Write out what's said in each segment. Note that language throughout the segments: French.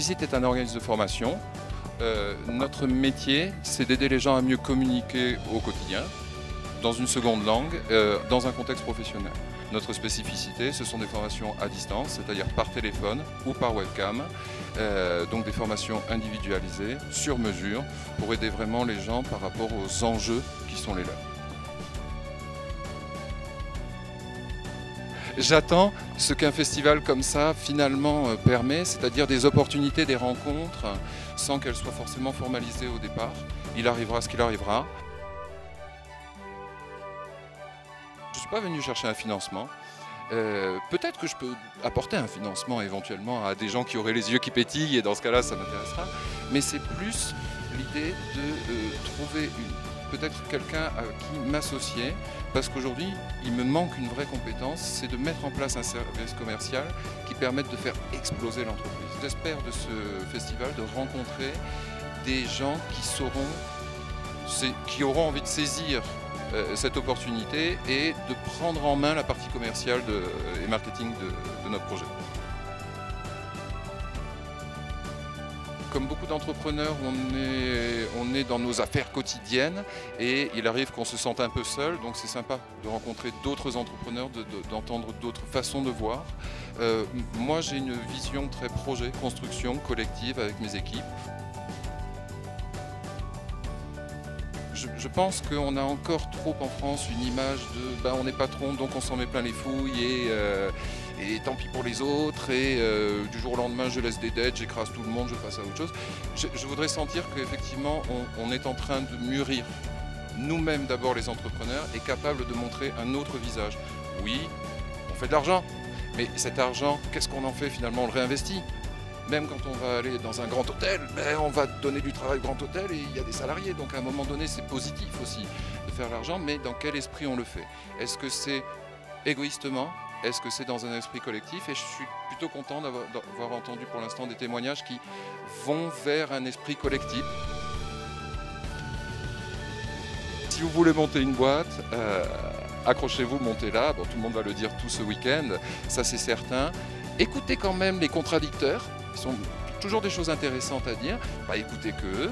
Explicit est un organisme de formation. Notre métier, c'est d'aider les gens à mieux communiquer au quotidien, dans une seconde langue, dans un contexte professionnel. Notre spécificité, ce sont des formations à distance, c'est-à-dire par téléphone ou par webcam, donc des formations individualisées, sur mesure, pour aider vraiment les gens par rapport aux enjeux qui sont les leurs. J'attends ce qu'un festival comme ça finalement permet, c'est-à-dire des opportunités, des rencontres, sans qu'elles soient forcément formalisées au départ. Il arrivera ce qu'il arrivera. Je ne suis pas venu chercher un financement. Peut-être que je peux apporter un financement éventuellement à des gens qui auraient les yeux qui pétillent, et dans ce cas-là, ça m'intéressera. Mais c'est plus l'idée de trouver peut-être quelqu'un à qui m'associer, parce qu'aujourd'hui, il me manque une vraie compétence, c'est de mettre en place un service commercial qui permette de faire exploser l'entreprise. J'espère de ce festival de rencontrer des gens qui auront envie de saisir cette opportunité et de prendre en main la partie commerciale et marketing de notre projet. Comme beaucoup d'entrepreneurs, on est dans nos affaires quotidiennes et il arrive qu'on se sente un peu seul, donc c'est sympa de rencontrer d'autres entrepreneurs, d'entendre d'autres façons de voir. Moi j'ai une vision très projet, construction collective avec mes équipes. Je pense qu'on a encore trop en France une image de on est patron donc on s'en met plein les fouilles et tant pis pour les autres et du jour au lendemain je laisse des dettes, j'écrase tout le monde, je passe à autre chose. Je voudrais sentir qu'effectivement on est en train de mûrir nous-mêmes d'abord les entrepreneurs et capables de montrer un autre visage. Oui, on fait de l'argent, mais cet argent, qu'est-ce qu'on en fait finalement? On le réinvestit. Même quand on va aller dans un grand hôtel, on va donner du travail au grand hôtel et il y a des salariés. Donc à un moment donné, c'est positif aussi de faire l'argent, mais dans quel esprit on le fait? Est-ce que c'est égoïstement? Est-ce que c'est dans un esprit collectif? Et je suis plutôt content d'avoir entendu pour l'instant des témoignages qui vont vers un esprit collectif. Si vous voulez monter une boîte, accrochez-vous, montez-la. Bon, tout le monde va le dire tout ce week-end, ça c'est certain. Écoutez quand même les contradicteurs. Ils sont toujours des choses intéressantes à dire, écoutez qu'eux.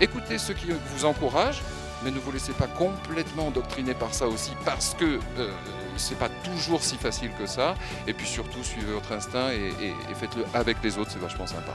Écoutez ceux qui vous encouragent, mais ne vous laissez pas complètement endoctriner par ça aussi, parce que c'est pas toujours si facile que ça. Et puis surtout, suivez votre instinct et faites-le avec les autres, c'est vachement sympa.